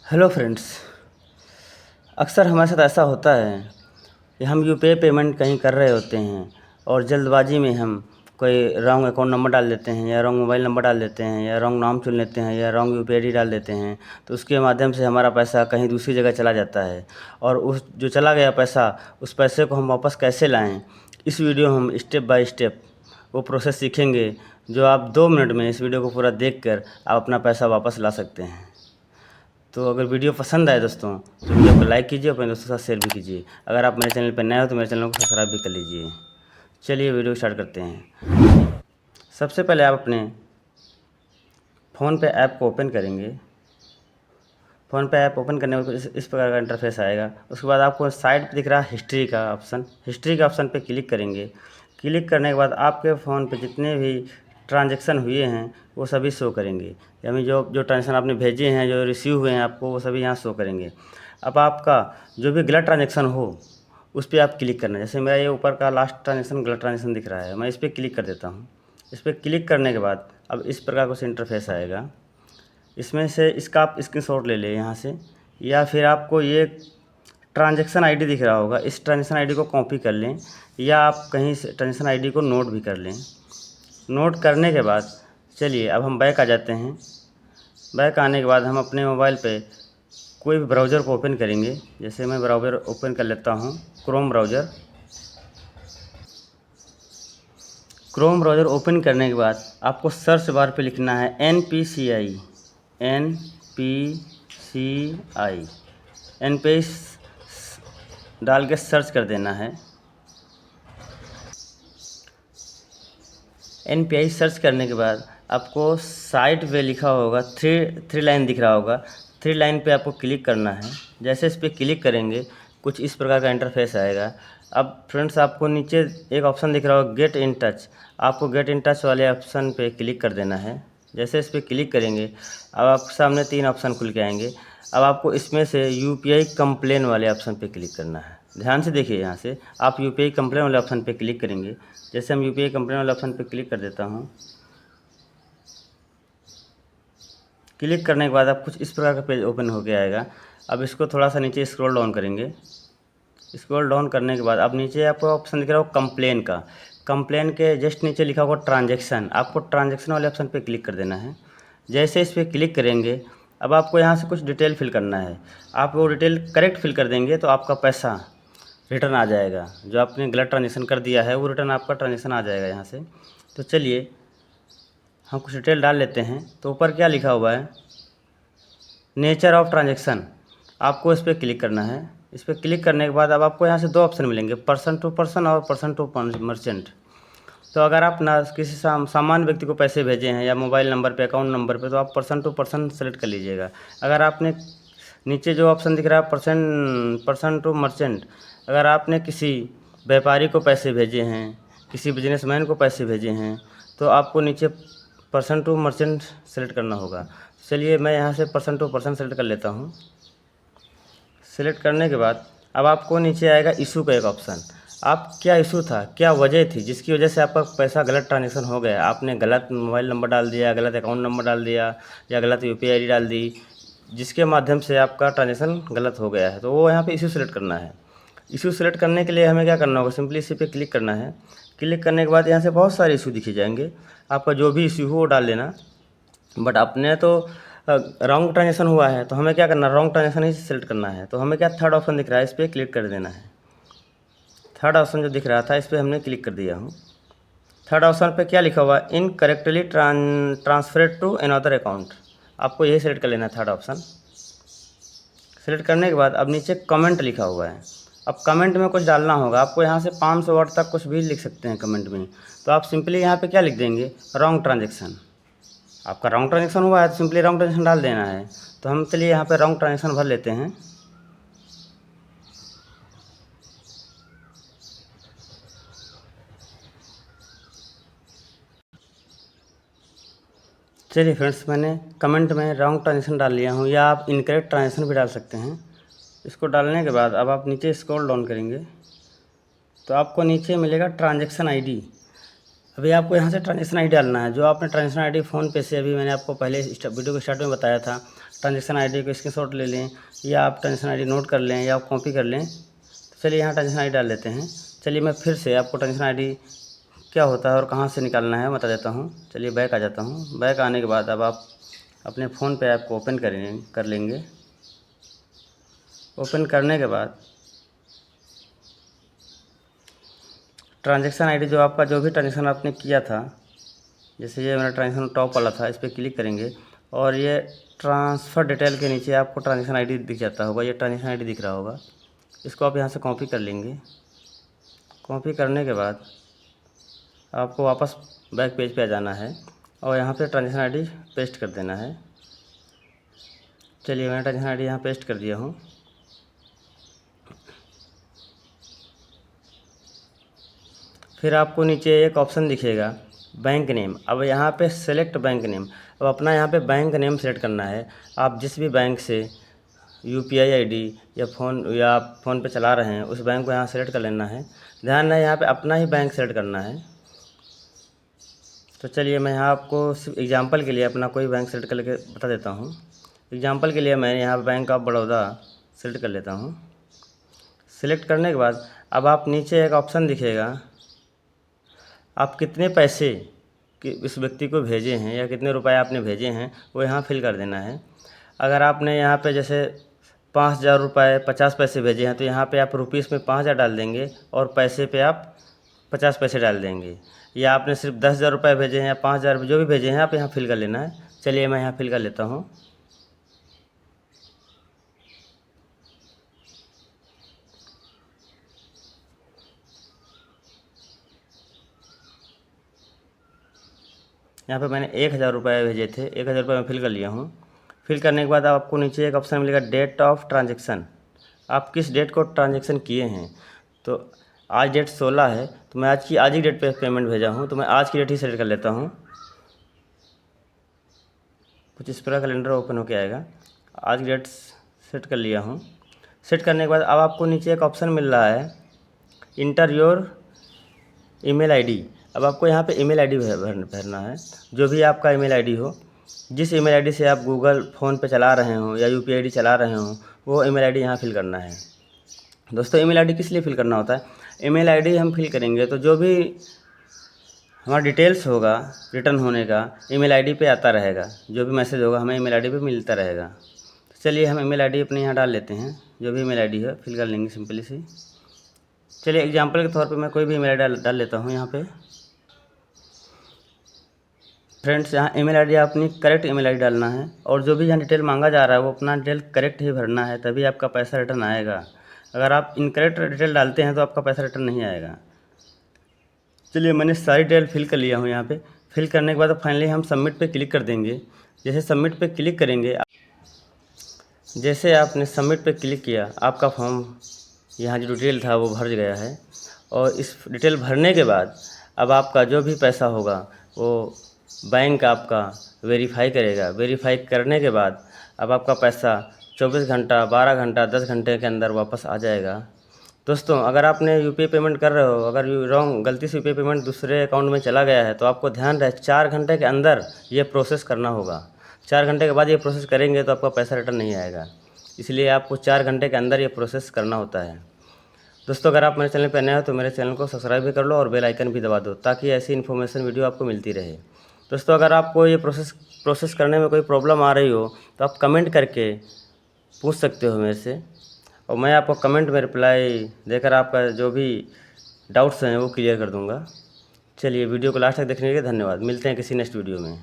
Hello friends. अक्सर हमारे साथ ऐसा होता है कि हम यूपीआई पेमेंट कहीं कर रहे होते हैं और जल्दबाजी में हम कोई रॉन्ग अकाउंट नंबर डाल देते हैं या रॉन्ग मोबाइल नंबर डाल देते हैं या रॉन्ग नाम चुन लेते हैं या रॉन्ग यूपीआई आईडी डाल देते हैं। तो उसके माध्यम से हमारा पैसा कहीं दूसरी जगह चला जाता है और उस जो चला गया पैसा, उस पैसे को हम वापस कैसे लाएं, इस वीडियो में हम स्टेप बाय स्टेप वो प्रोसेस सीखेंगे, जो आप 2 मिनट में इस वीडियो को पूरा देखकर आप अपना पैसा वापस ला सकते हैं। तो अगर वीडियो पसंद आए दोस्तों तो वीडियो को लाइक कीजिए, अपने दोस्तों के साथ शेयर भी कीजिए। अगर आप मेरे चैनल पर नए हो तो मेरे चैनल को सब्सक्राइब भी कर लीजिए। चलिए वीडियो स्टार्ट करते हैं। सबसे पहले आप अपने फ़ोन पे ऐप को ओपन करेंगे। फ़ोन पे ऐप ओपन करने में इस प्रकार का इंटरफेस आएगा। उसके बाद आपको साइड पे दिख रहा है हिस्ट्री का ऑप्शन, हिस्ट्री के ऑप्शन पे क्लिक करेंगे। क्लिक करने के बाद आपके फ़ोन पे जितने भी ट्रांजेक्शन हुए हैं वो सभी शो करेंगे, यानी जो जो ट्रांजेक्शन आपने भेजे हैं, जो रिसीव हुए हैं आपको, वो सभी यहाँ शो करेंगे। अब आपका जो भी गलत ट्रांजेक्शन हो उस पर आप क्लिक करना है। जैसे मेरा ये ऊपर का लास्ट ट्रांजेक्शन गलत ट्रांजेक्शन दिख रहा है, मैं इस पर क्लिक कर देता हूँ। इस पर क्लिक करने के बाद अब इस प्रकार का इंटरफेस आएगा। इसमें से इसका आप स्क्रीनशॉट ले लें यहाँ से, या फिर आपको ये ट्रांजैक्शन आईडी दिख रहा होगा, इस ट्रांजैक्शन आईडी को कॉपी कर लें, या आप कहीं से ट्रांजैक्शन आईडी को नोट भी कर लें। नोट करने के बाद चलिए अब हम बैक आ जाते हैं। बैक आने के बाद हम अपने मोबाइल पे कोई भी ब्राउज़र को ओपन करेंगे। जैसे मैं ब्राउज़र ओपन कर लेता हूँ, Chrome browser. Chrome browser open करने के बाद आपको सर्च बार पे लिखना है NPCI, डाल के सर्च कर देना है। NPI सर्च करने के बाद आपको साइट पे लिखा होगा, थ्री लाइन दिख रहा होगा, थ्री लाइन पे आपको क्लिक करना है। जैसे इस पर क्लिक करेंगे कुछ इस प्रकार का इंटरफेस आएगा। अब फ्रेंड्स आपको नीचे एक ऑप्शन दिख रहा होगा गेट इन टच, आपको गेट इन टच वाले ऑप्शन पे क्लिक कर देना है। जैसे इस पर क्लिक करेंगे अब आपके सामने 3 ऑप्शन खुल के आएंगे। अब आपको इसमें से यूपीआई कंप्लेन वाले ऑप्शन पे क्लिक करना है। ध्यान से देखिए, यहाँ से आप यूपीआई कंप्लेन वाले ऑप्शन पे क्लिक करेंगे। जैसे हम यूपीआई कंप्लेन वाले ऑप्शन पे क्लिक कर देता हूँ। क्लिक करने के बाद आप कुछ इस प्रकार का पेज ओपन होके आएगा। अब इसको थोड़ा सा नीचे स्क्रॉल डाउन करेंगे। स्क्रॉल डाउन करने के बाद अब नीचे आपको ऑप्शन दिख रहा होगा कंप्लेन का, कंप्लेन के जस्ट नीचे लिखा होगा ट्रांजैक्शन, आपको ट्रांजैक्शन वाले ऑप्शन पे क्लिक कर देना है। जैसे इस पर क्लिक करेंगे अब आपको यहाँ से कुछ डिटेल फिल करना है। आप वो डिटेल करेक्ट फिल कर देंगे तो आपका पैसा रिटर्न आ जाएगा। जो आपने गलत ट्रांजेक्शन कर दिया है वो रिटर्न आपका ट्रांजेक्शन आ जाएगा यहाँ से। तो चलिए हम कुछ डिटेल डाल लेते हैं। तो ऊपर क्या लिखा हुआ है, नेचर ऑफ ट्रांजेक्शन, आपको इस पर क्लिक करना है। इस पर क्लिक करने के बाद अब आपको यहाँ से 2 ऑप्शन मिलेंगे, पर्सन टू पर्सन और पर्सन टू मर्चेंट। तो अगर आप ना किसी सामान्य व्यक्ति को पैसे भेजे हैं या मोबाइल नंबर पे, अकाउंट नंबर पे, तो आप पर्सन टू पर्सन सेलेक्ट कर लीजिएगा। अगर आपने नीचे जो ऑप्शन दिख रहा है पर्सन टू मर्चेंट, अगर आपने किसी व्यापारी को पैसे भेजे हैं, किसी बिजनेसमैन को पैसे भेजे हैं, तो आपको नीचे पर्सन टू मर्चेंट सेलेक्ट करना होगा। चलिए मैं यहाँ से पर्सन टू पर्सन सेलेक्ट कर लेता हूँ। सेलेक्ट करने के बाद अब आपको नीचे आएगा इशू का एक ऑप्शन। आप क्या इशू था, क्या वजह थी जिसकी वजह से आपका पैसा गलत ट्रांजेक्शन हो गया, आपने गलत मोबाइल नंबर डाल दिया, गलत अकाउंट नंबर डाल दिया या गलत यूपीआई आईडी डाल दी, जिसके माध्यम से आपका ट्रांजेक्शन गलत हो गया है, तो वो यहाँ पे इशू सेलेक्ट करना है। इशू सेलेक्ट करने के लिए हमें क्या करना होगा, सिंपली इसी पे क्लिक करना है। क्लिक करने के बाद यहाँ से बहुत सारे इशू दिखे जाएंगे, आपका जो भी इशू हो वो डाल लेना। बट अपने तो रॉन्ग ट्रांजेक्शन हुआ है तो हमें क्या करना है, रॉन्ग ट्रांजेक्शन ही सेलेक्ट करना है। तो हमें क्या थर्ड ऑप्शन दिख रहा है, इस पर क्लिक कर देना है। थर्ड ऑप्शन जो दिख रहा था इस पर हमने क्लिक कर दिया हूँ। थर्ड ऑप्शन पे क्या लिखा हुआ है, इनकरेक्टली ट्रांसफरेड टू अनदर अकाउंट, आपको यही सेलेक्ट कर लेना है थर्ड ऑप्शन। सेलेक्ट करने के बाद अब नीचे कमेंट लिखा हुआ है। अब कमेंट में कुछ डालना होगा आपको, यहाँ से 500 वर्ड तक कुछ भी लिख सकते हैं कमेंट में। तो आप सिंपली यहाँ पे क्या लिख देंगे, रॉन्ग ट्रांजेक्शन। आपका रॉन्ग ट्रांजेक्शन हुआ है तो सिंपली रॉन्ग ट्रांजेक्शन डाल देना है। तो हम चलिए यहाँ पे रॉन्ग ट्रांजेक्शन भर लेते हैं। चलिए फ्रेंड्स, मैंने कमेंट में रॉन्ग ट्रांजेक्शन डाल लिया हूँ, या आप इनकरेक्ट ट्रांजेक्शन भी डाल सकते हैं। इसको डालने के बाद अब आप नीचे स्क्रॉल डाउन करेंगे तो आपको नीचे मिलेगा ट्रांजेक्शन आईडी। अभी आपको यहाँ से ट्रांजेक्शन आईडी डालना है, जो आपने ट्रांजेक्शन आईडी फ़ोन पे से, अभी मैंने आपको पहले वीडियो के स्टार्ट में बताया था, ट्रांजेक्शन आईडी को स्क्रीनशॉट ले लें, या आप ट्रांजेक्शन आईडी नोट कर लें, या आप कॉपी कर लें। तो चलिए यहाँ ट्रांजेक्शन आईडी डाल देते हैं। चलिए मैं फिर से आपको ट्रांजेक्शन आईडी क्या होता है और कहाँ से निकालना है बता देता हूँ। चलिए बैक आ जाता हूँ। बैक आने के बाद अब आप अपने फ़ोन पे ऐप को ओपन कर लेंगे। ओपन करने के बाद ट्रांजेक्शन आईडी जो आपका जो भी ट्रांजेक्शन आपने किया था, जैसे ये मेरा ट्रांजेक्शन टॉप वाला था, इस पर क्लिक करेंगे और ये ट्रांसफ़र डिटेल के नीचे आपको ट्रांजेक्शन आईडी दिख जाता होगा, ये ट्रांजेक्शन आईडी दिख रहा होगा। इसको आप यहाँ से कॉपी कर लेंगे। कॉपी करने के बाद आपको वापस बैक पेज पे आ जाना है और यहाँ पे ट्रांजेक्शन आईडी पेस्ट कर देना है। चलिए मैंने ट्रांजेक्शन आईडी यहाँ पेस्ट कर दिया हूँ। फिर आपको नीचे एक ऑप्शन दिखेगा बैंक नेम। अब यहाँ पे सेलेक्ट बैंक नेम। अब अपना यहाँ पे बैंक नेम सेलेक्ट करना है। आप जिस भी बैंक से यूपीआई आईडी या आप फ़ोन पे चला रहे हैं उस बैंक को यहाँ सेलेक्ट कर लेना है। ध्यान है यहाँ पे अपना ही बैंक सेलेक्ट करना है। तो चलिए मैं यहाँ आपको सिर्फ एग्जांपल के लिए अपना कोई बैंक सेलेक्ट करके बता देता हूँ। एग्जांपल के लिए मैं यहाँ बैंक ऑफ बड़ौदा सेलेक्ट कर लेता हूँ। सेलेक्ट करने के बाद अब आप नीचे एक ऑप्शन दिखेगा, आप कितने पैसे कि इस व्यक्ति को भेजे हैं या कितने रुपए आपने भेजे हैं वो यहाँ फिल कर देना है। अगर आपने यहाँ पे जैसे 5,000 रुपये 50 पैसे भेजे हैं तो यहाँ पे आप रुपीस में 5,000 डाल देंगे और पैसे पे आप 50 पैसे डाल देंगे। या आपने सिर्फ 10,000 रुपये भेजे हैं या 5,000 जो भी भेजे हैं आप यहाँ फिल कर लेना है। चलिए मैं यहाँ फिल कर लेता हूँ। यहाँ पे मैंने 1,000 रुपये भेजे थे, 1,000 रुपये मैं फिल कर लिया हूँ। फिल करने के बाद आपको नीचे एक ऑप्शन मिलेगा डेट ऑफ ट्रांजेक्शन। आप किस डेट को ट्रांजेक्शन किए हैं। तो आज डेट 16 है तो मैं आज ही डेट पे पेमेंट भेजा हूँ, तो मैं आज की डेट ही सेलेक्ट कर लेता हूँ। कुछ इस तरह कैलेंडर ओपन होके आएगा। आज की डेट सेट कर लिया हूँ। सेट करने के बाद अब आपको नीचे एक ऑप्शन मिल रहा है इंटर योर ईमेल आईडी। अब आपको यहाँ पे ईमेल आईडी भरना है, जो भी आपका ईमेल आईडी हो। जिस ईमेल आईडी से आप गूगल फ़ोन पे चला रहे हो या यूपीआई आईडी चला रहे हो वो ईमेल आईडी यहाँ फिल करना है। दोस्तों ईमेल आईडी किस लिए फिल करना होता है, ईमेल आईडी हम फिल करेंगे तो जो भी हमारा डिटेल्स होगा रिटर्न होने का ईमेल आईडी पे आता रहेगा, जो भी मैसेज होगा हमें ईमेल आईडी पे मिलता रहेगा। तो चलिए हम ईमेल आईडी अपने यहाँ डाल लेते हैं, जो भी ईमेल आईडी है फिल कर लेंगे सिंपली सी। चलिए एग्जाम्पल के तौर पे मैं कोई भी ईमेल आईडी डाल लेता हूँ यहाँ पे। फ्रेंड्स यहाँ ईमेल आईडी अपनी करेक्ट ईमेल आईडी डालना है और जो भी यहाँ डिटेल मांगा जा रहा है वो अपना डिटेल करेक्ट ही भरना है, तभी आपका पैसा रिटर्न आएगा। अगर आप इनकरेक्ट डिटेल डालते हैं तो आपका पैसा रिटर्न नहीं आएगा। चलिए मैंने सारी डिटेल फिल कर लिया हूँ यहाँ पे। फिल करने के बाद फाइनली हम सबमिट पे क्लिक कर देंगे। जैसे सबमिट पे क्लिक करेंगे, जैसे आपने सबमिट पे क्लिक किया आपका फॉर्म यहाँ जो डिटेल था वो भर गया है। और इस डिटेल भरने के बाद अब आपका जो भी पैसा होगा वो बैंक आपका वेरीफाई करेगा। वेरीफाई करने के बाद अब आपका पैसा 24 घंटा 12 घंटा 10 घंटे के अंदर वापस आ जाएगा। दोस्तों अगर आपने यूपीआई पेमेंट कर रहे हो, अगर गलती से यूपीआई पेमेंट दूसरे अकाउंट में चला गया है तो आपको ध्यान रहे 4 घंटे के अंदर ये प्रोसेस करना होगा। 4 घंटे के बाद ये प्रोसेस करेंगे तो आपका पैसा रिटर्न नहीं आएगा, इसलिए आपको 4 घंटे के अंदर ये प्रोसेस करना होता है। दोस्तों अगर आप मेरे चैनल पर नए हो तो मेरे चैनल को सब्सक्राइब भी कर लो और बेल आइकन भी दबा दो ताकि ऐसी इन्फॉर्मेशन वीडियो आपको मिलती रहे। दोस्तों अगर आपको ये प्रोसेस करने में कोई प्रॉब्लम आ रही हो तो आप कमेंट करके पूछ सकते हो मेरे से, और मैं आपको कमेंट में रिप्लाई देकर आपका जो भी डाउट्स हैं वो क्लियर कर दूंगा। चलिए वीडियो को लास्ट तक देखने के लिए धन्यवाद। मिलते हैं किसी नेक्स्ट वीडियो में।